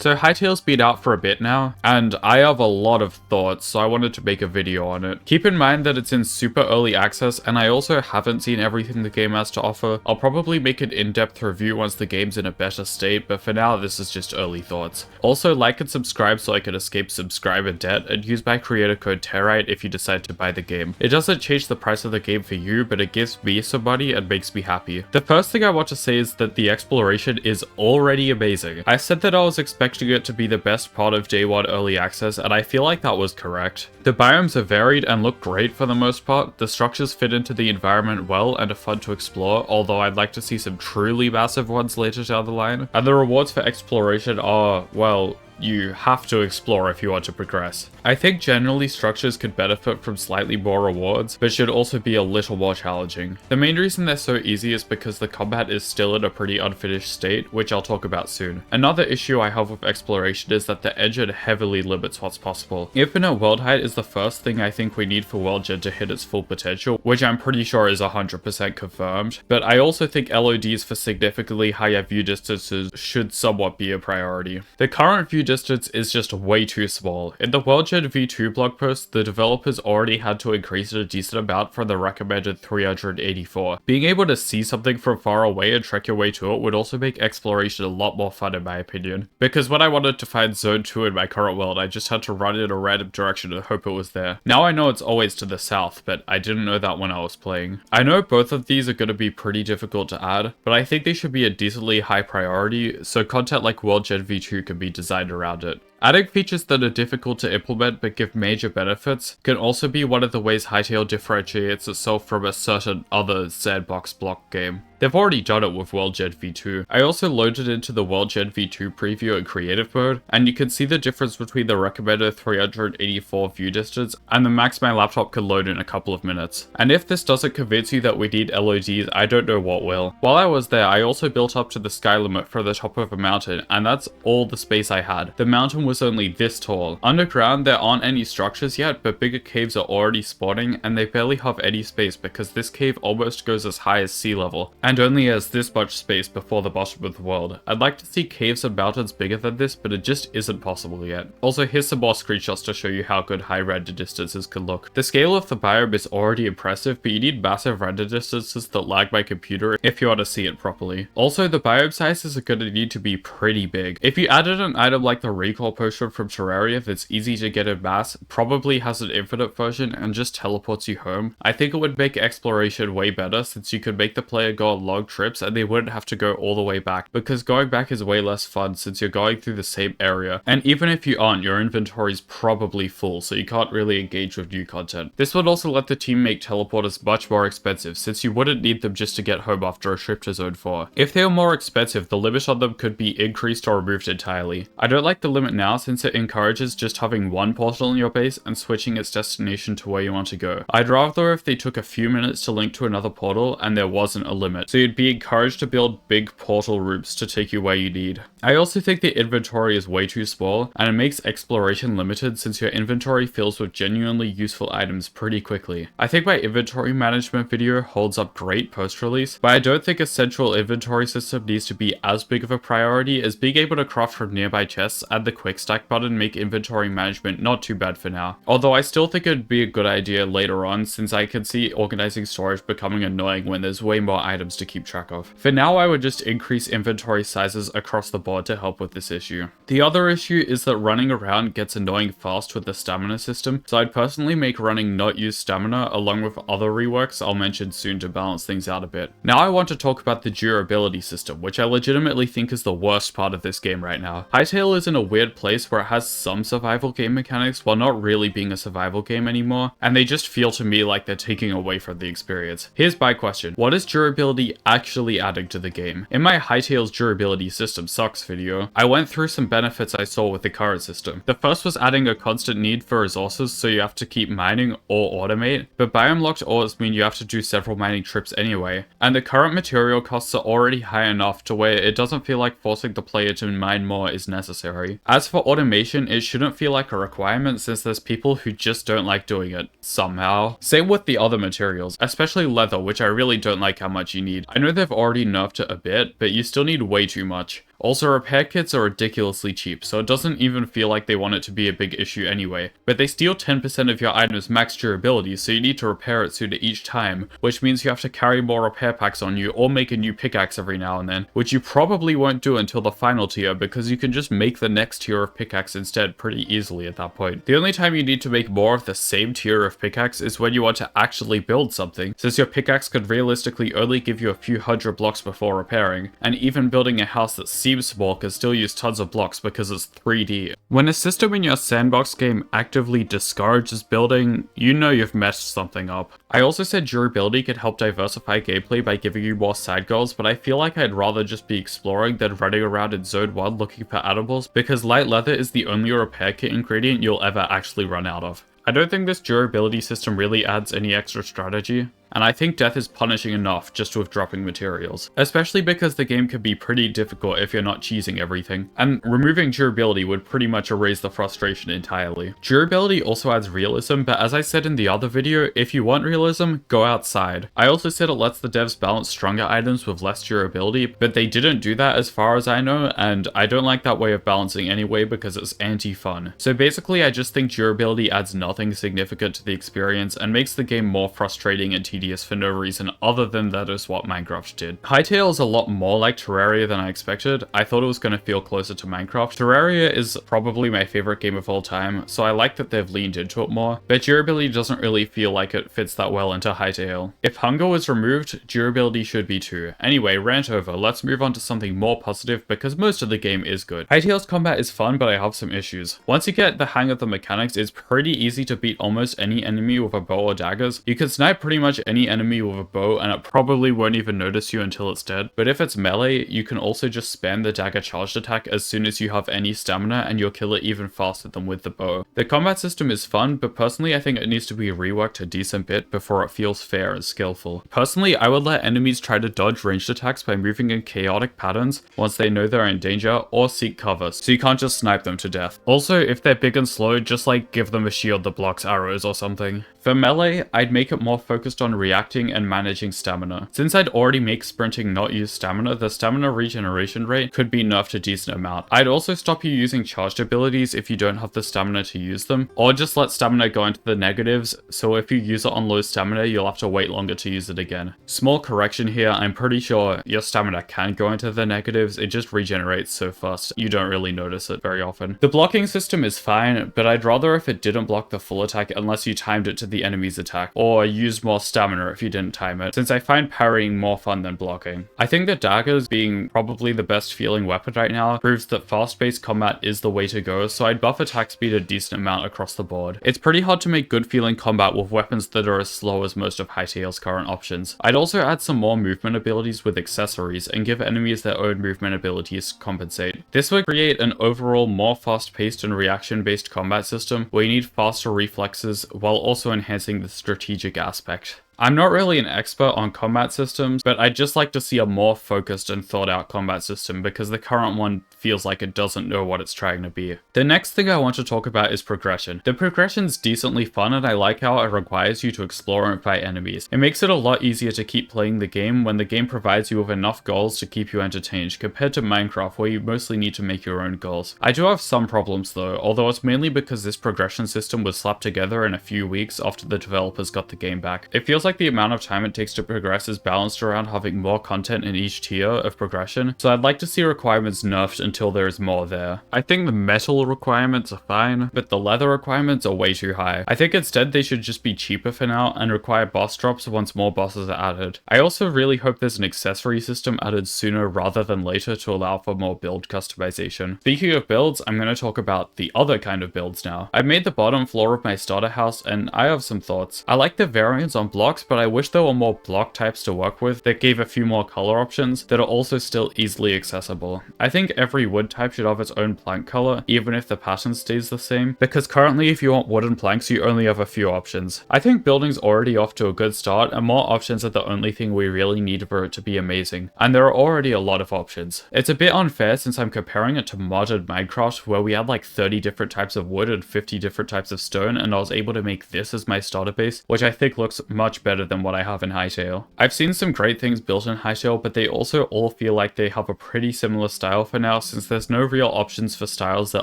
So Hytale's been out for a bit now, and I have a lot of thoughts, so I wanted to make a video on it. Keep in mind that it's in super early access, and I also haven't seen everything the game has to offer. I'll probably make an in-depth review once the game's in a better state, but for now this is just early thoughts. Also, like and subscribe so I can escape subscriber debt, and use my creator code Territe if you decide to buy the game. It doesn't change the price of the game for you, but it gives me some money and makes me happy. The first thing I want to say is that the exploration is already amazing. I said that I was expecting it to be the best part of day 1 early access, and I feel like that was correct. The biomes are varied and look great for the most part. The structures fit into the environment well and are fun to explore, although I'd like to see some truly massive ones later down the line. And the rewards for exploration are, well, you have to explore if you want to progress. I think generally structures could benefit from slightly more rewards, but should also be a little more challenging. The main reason they're so easy is because the combat is still in a pretty unfinished state, which I'll talk about soon. Another issue I have with exploration is that the engine heavily limits what's possible. Infinite world height is the first thing I think we need for worldgen to hit its full potential, which I'm pretty sure is 100% confirmed, but I also think LODs for significantly higher view distances should somewhat be a priority. The current view distance is just way too small. In the worldgen v2 blog post, the developers already had to increase it a decent amount from the recommended 384. Being able to see something from far away and trek your way to it would also make exploration a lot more fun in my opinion. Because when I wanted to find zone 2 in my current world, I just had to run in a random direction and hope it was there. Now I know it's always to the south, but I didn't know that when I was playing. I know both of these are going to be pretty difficult to add, but I think they should be a decently high priority, so content like worldgen v2 can be designed around it. Adding features that are difficult to implement but give major benefits can also be one of the ways Hytale differentiates itself from a certain other sandbox block game. They've already done it with worldgen v2. I also loaded into the worldgen v2 preview in creative mode, and you can see the difference between the recommended 384 view distance and the max my laptop can load in a couple of minutes. And if this doesn't convince you that we need LODs, I don't know what will. While I was there, I also built up to the sky limit for the top of a mountain, and that's all the space I had. The mountain was only this tall. Underground, there aren't any structures yet, but bigger caves are already spawning, and they barely have any space because this cave almost goes as high as sea level, and only has this much space before the bottom of the world. I'd like to see caves and mountains bigger than this, but it just isn't possible yet. Also, here's some more screenshots to show you how good high render distances can look. The scale of the biome is already impressive, but you need massive render distances that lag my computer if you want to see it properly. Also, the biome sizes are going to need to be pretty big. If you added an item like the recall potion from Terraria that's easy to get in mass, probably has an infinite version, and just teleports you home, I think it would make exploration way better since you could make the player go on long trips and they wouldn't have to go all the way back, because going back is way less fun since you're going through the same area, and even if you aren't, your inventory's probably full, so you can't really engage with new content. This would also let the team make teleporters much more expensive, since you wouldn't need them just to get home after a trip to Zone 4. If they were more expensive, the limit on them could be increased or removed entirely. I don't like the limit now since it encourages just having one portal in your base and switching its destination to where you want to go. I'd rather if they took a few minutes to link to another portal and there wasn't a limit, so you'd be encouraged to build big portal routes to take you where you need. I also think the inventory is way too small, and it makes exploration limited since your inventory fills with genuinely useful items pretty quickly. I think my inventory management video holds up great post-release, but I don't think a central inventory system needs to be as big of a priority, as being able to craft from nearby chests and the quick stack button make inventory management not too bad for now. Although I still think it'd be a good idea later on, since I can see organizing storage becoming annoying when there's way more items to keep track of. For now, I would just increase inventory sizes across the board to help with this issue. The other issue is that running around gets annoying fast with the stamina system, so I'd personally make running not use stamina along with other reworks I'll mention soon to balance things out a bit. Now I want to talk about the durability system, which I legitimately think is the worst part of this game right now. Hytale is in a weird place where it has some survival game mechanics while not really being a survival game anymore, and they just feel to me like they're taking away from the experience. Here's my question: what is durability actually adding to the game? In my Hytale's durability system sucks video, I went through some benefits I saw with the current system. The first was adding a constant need for resources, so you have to keep mining or automate, but biome locked ores mean you have to do several mining trips anyway, and the current material costs are already high enough to where it doesn't feel like forcing the player to mine more is necessary. As for automation, it shouldn't feel like a requirement since there's people who just don't like doing it, somehow. Same with the other materials, especially leather, which I really don't like how much you need. I know they've already nerfed it a bit, but you still need way too much. Also, repair kits are ridiculously cheap, so it doesn't even feel like they want it to be a big issue anyway. But they steal 10% of your item's max durability, so you need to repair it sooner each time, which means you have to carry more repair packs on you or make a new pickaxe every now and then, which you probably won't do until the final tier because you can just make the next tier of pickaxe instead pretty easily at that point. The only time you need to make more of the same tier of pickaxe is when you want to actually build something, since your pickaxe could realistically only give you a few hundred blocks before repairing, and even building a house that seems small can still use tons of blocks because it's 3D. When a system in your sandbox game actively discourages building, you know you've messed something up. I also said durability could help diversify gameplay by giving you more side goals, but I feel like I'd rather just be exploring than running around in Zone 1 looking for animals, because light leather is the only repair kit ingredient you'll ever actually run out of. I don't think this durability system really adds any extra strategy, and I think death is punishing enough just with dropping materials, especially because the game can be pretty difficult if you're not cheesing everything, and removing durability would pretty much erase the frustration entirely. Durability also adds realism, but as I said in the other video, if you want realism, go outside. I also said it lets the devs balance stronger items with less durability, but they didn't do that as far as I know, and I don't like that way of balancing anyway because it's anti-fun. So basically I just think durability adds nothing significant to the experience and makes the game more frustrating and tedious for no reason other than that is what Minecraft did. Hytale is a lot more like Terraria than I expected. I thought it was going to feel closer to Minecraft. Terraria is probably my favorite game of all time, so I like that they've leaned into it more, but durability doesn't really feel like it fits that well into Hytale. If hunger was removed, durability should be too. Anyway, rant over, let's move on to something more positive because most of the game is good. Hytale's combat is fun, but I have some issues. Once you get the hang of the mechanics, it's pretty easy to beat almost any enemy with a bow or daggers. You can snipe pretty much any enemy with a bow and it probably won't even notice you until it's dead. But if it's melee, you can also just spam the dagger charged attack as soon as you have any stamina and you'll kill it even faster than with the bow. The combat system is fun, but personally I think it needs to be reworked a decent bit before it feels fair and skillful. Personally, I would let enemies try to dodge ranged attacks by moving in chaotic patterns once they know they're in danger, or seek cover, so you can't just snipe them to death. Also, if they're big and slow, just like give them a shield that blocks arrows or something. For melee, I'd make it more focused on reacting and managing stamina. Since I'd already make sprinting not use stamina, the stamina regeneration rate could be nerfed a decent amount. I'd also stop you using charged abilities if you don't have the stamina to use them, or just let stamina go into the negatives, so if you use it on low stamina, you'll have to wait longer to use it again. Small correction here, I'm pretty sure your stamina can go into the negatives, it just regenerates so fast, you don't really notice it very often. The blocking system is fine, but I'd rather if it didn't block the full attack unless you timed it to the enemy's attack, or used more stamina if you didn't time it, since I find parrying more fun than blocking. I think that daggers being probably the best feeling weapon right now proves that fast-paced combat is the way to go, so I'd buff attack speed a decent amount across the board. It's pretty hard to make good feeling combat with weapons that are as slow as most of Hytale's current options. I'd also add some more movement abilities with accessories and give enemies their own movement abilities to compensate. This would create an overall more fast-paced and reaction-based combat system where you need faster reflexes while also enhancing the strategic aspect. I'm not really an expert on combat systems, but I'd just like to see a more focused and thought out combat system because the current one feels like it doesn't know what it's trying to be. The next thing I want to talk about is progression. The progression's decently fun and I like how it requires you to explore and fight enemies. It makes it a lot easier to keep playing the game when the game provides you with enough goals to keep you entertained compared to Minecraft where you mostly need to make your own goals. I do have some problems though, although it's mainly because this progression system was slapped together in a few weeks after the developers got the game back. It feels like the amount of time it takes to progress is balanced around having more content in each tier of progression, so I'd like to see requirements nerfed until there is more there. I think the metal requirements are fine, but the leather requirements are way too high. I think instead they should just be cheaper for now and require boss drops once more bosses are added. I also really hope there's an accessory system added sooner rather than later to allow for more build customization. Speaking of builds, I'm going to talk about the other kind of builds now. I've made the bottom floor of my starter house and I have some thoughts. I like the variants on blocks, but I wish there were more block types to work with that gave a few more color options that are also still easily accessible. I think every wood type should have its own plank color, even if the pattern stays the same, because currently if you want wooden planks you only have a few options. I think building's already off to a good start and more options are the only thing we really need for it to be amazing, and there are already a lot of options. It's a bit unfair since I'm comparing it to modded Minecraft where we had like 30 different types of wood and 50 different types of stone and I was able to make this as my starter base, which I think looks much better than what I have in Hytale. I've seen some great things built in Hytale, but they also all feel like they have a pretty similar style for now, since there's no real options for styles that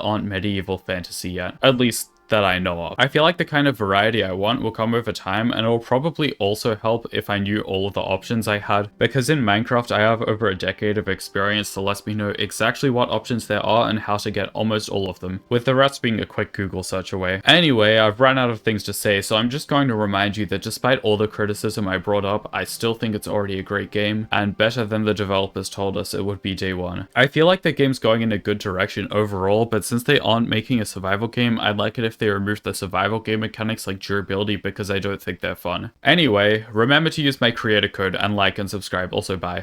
aren't medieval fantasy yet. At least that I know of. I feel like the kind of variety I want will come over time, and it will probably also help if I knew all of the options I had, because in Minecraft I have over a decade of experience that lets me know exactly what options there are and how to get almost all of them, with the rest being a quick Google search away. Anyway, I've run out of things to say, so I'm just going to remind you that despite all the criticism I brought up, I still think it's already a great game, and better than the developers told us it would be day one. I feel like the game's going in a good direction overall, but since they aren't making a survival game, I'd like it if they removed the survival game mechanics like durability, because I don't think they're fun. Anyway, remember to use my creator code and like and subscribe. Also, bye.